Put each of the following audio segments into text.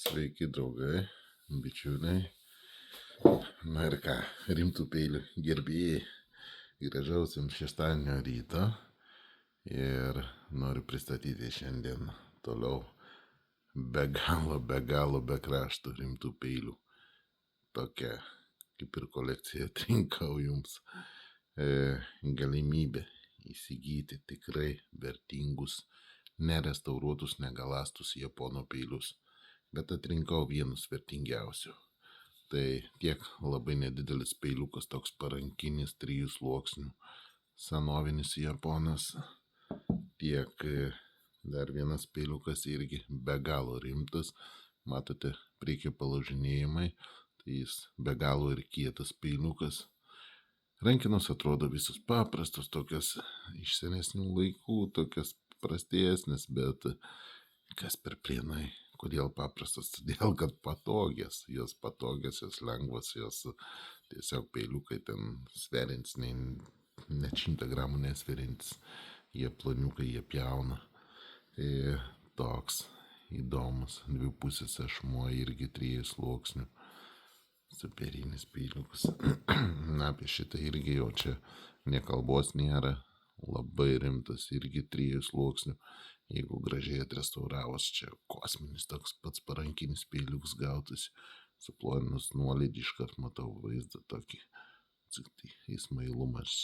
Sveiki, draugai, bičiuliai. Na ir ką, rimtų peilių gerbėjai, gražaus jums šeštadienio ryto ir noriu pristatyti šiandien toliau be galo, be krašto rimtų peilių. Tokia kaip ir kolekcija atrinkau jums galimybę įsigyti tikrai vertingus, nerestauruotus, negalastus japonų peilius. Bet atrinkau vienus vertingiausių. Tai tiek labai nedidelis peiliukas, toks parankinis 3 sluoksnių, senovinis japonas, tiek dar vienas peiliukas irgi be galo rimtas, matote, priekio palūžinėjimai, tai jis be galo ir kietas peiliukas. Rankenos atrodo visus paprastos, tokios iš senesnių laikų, tokios prastesnės, bet kas per plienai. Kodėl paprastas? Todėl, kad patogios, jos lengvos, jos tiesiog peiliukai ten sveriantis, net 100 gramų nesveriantis, jie ploniukai, jie pjauna. Toks įdomus, dvipusės ašmuo, irgi 3 sluoksnių, superinis peiliukas. Na, apie šitą irgi jau čia nekalbos nėra, labai rimtas, irgi 3 sluoksnių. Jeigu gražiai atrestauravus, čia kosminis toks pats parankinis peiliukas gautas, suploninus nuolydį, iškart matau vaizdą tokį, įsmailumas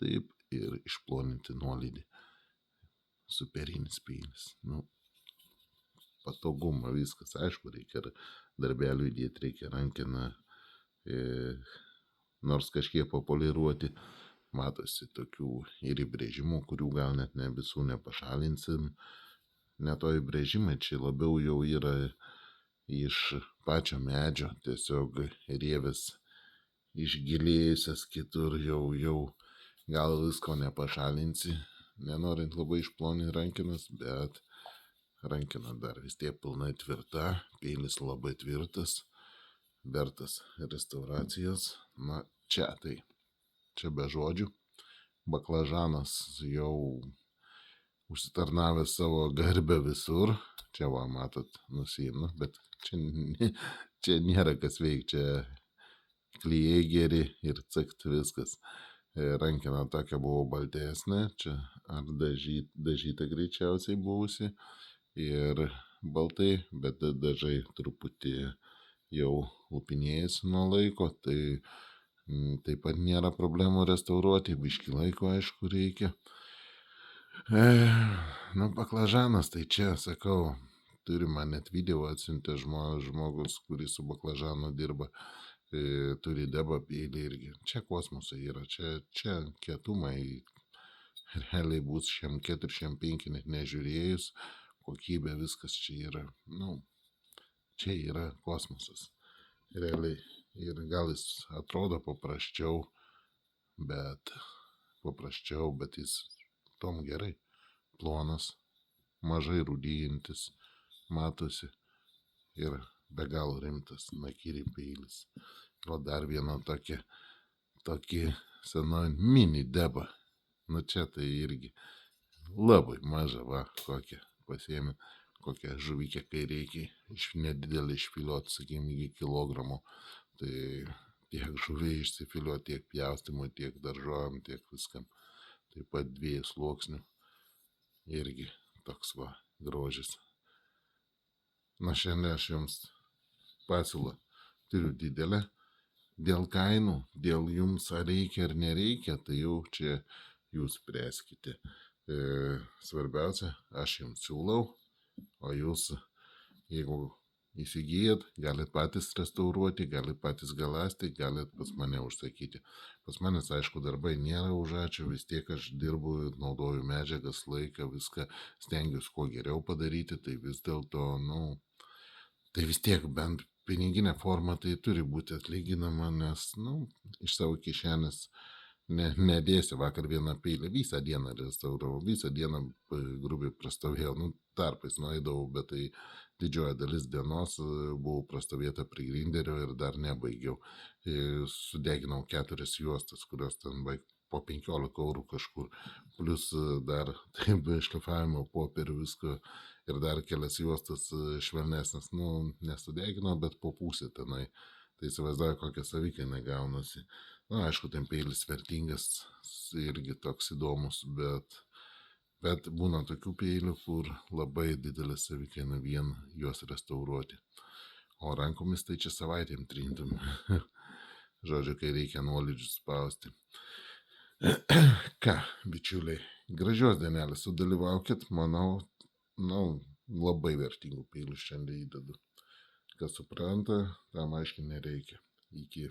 taip ir išploninti nuolydį. Superinis peilis. Patogumą viskas, aišku, reikia darbelių įdėti, reikia rankeną nors kažkiek populiaruoti. Matosi tokių ir įbrėžimų, kurių gal net ne visų nepašalinsim. Ne to įbrėžimai, čia labiau jau yra iš pačio medžio, tiesiog rievės išgilėjusias, kitur jau gal visko nepašalinsi, nenorint labai išploninti rankenas, bet rankena dar vis tiek pilnai tvirta, peilis labai tvirtas, vertas restauracijos. Na, čia be žodžių. Baklažanas jau užsitarnavęs savo garbę visur. Čia va, matot, nusiimnu, bet čia nėra kas veikti, čia klijai geri ir cakt viskas. Rankena tokia buvo baltesnė, čia ar dažyta greičiausiai buvusi ir baltai, bet dažai truputį jau lupinėjasi nuo laiko, tai taip pat nėra problemų restauruoti, biškį laiko aišku reikia. Baklažanas, tai čia, sakau, turi man net video atsiuntė žmogus, kuris su baklažanu dirba, turi deba peilį irgi. Čia kosmosai yra, čia kietumai realiai bus šiam 4, šiam 5 net nežiūrėjus, kokybė viskas čia yra, čia yra kosmosas. Realiai. Ir gal jis atrodo paprasčiau, bet jis tom gerai. Plonas, mažai rūdyjantis, matosi ir be galo rimtas nakiri peilis. O dar viena tokį senovinį mini deba. Čia tai irgi labai maža, va, kokią pasiėmė, kokią žuvykę, kai reikia nedidelį išfiliuoti, sakykime, iki kilogramo. Tai tiek žuviai išsifiliuoti, tiek pjaustymui, tiek daržovėm, tiek viskam. Taip pat 2 sluoksnių. Irgi toks va grožis. Šiandien aš jums pasiūlą turiu didelę. Dėl kainų, dėl jums ar reikia ar nereikia, tai jau čia jūs spręskite. Svarbiausia, aš jums siūlau, o jūs, jeigu įsigijat, galit patys restauruoti, galit patys galasti, galit pas mane užsakyti. Pas manęs, aišku, darbai nėra už ačiū, vis tiek aš dirbu, naudoju medžiagas, laiką, viską stengiuosi kuo geriau padaryti, tai vis dėlto, tai vis tiek bent piniginė forma tai turi būti atlyginama, nes, iš savo kišenės nedėsi. Vakar vieną peilį visą dieną restauravau, visą dieną grubiai prastovėjau, tarpais nueidavau, bet tai didžioji dalis dienos buvau prastovėta prie grinderio ir dar nebaigiau. Sudeginau 4 juostas, kurios ten po 15 eurų kažkur, plus dar taip šlifavimo popierių visko ir dar kelias juostas švelnesnės, nesudegino, bet po pusę tenai. Tai įsivaizduoju, kokia savikaina gaunasi. Na, aišku, ten peilis vertingas, irgi toks įdomus, bet būna tokių peilių, kur labai didelė savikaina vien juos restauruoti. O rankomis tai čia savaitėm trintum. Žodžiu, kai reikia nuolydžius spausti. Ką, bičiuliai, gražios dienelės, sudalyvaukit, manau, labai vertingų peilių šiandien įdedu. Kas supranta, tam aiškiai nereikia. Iki.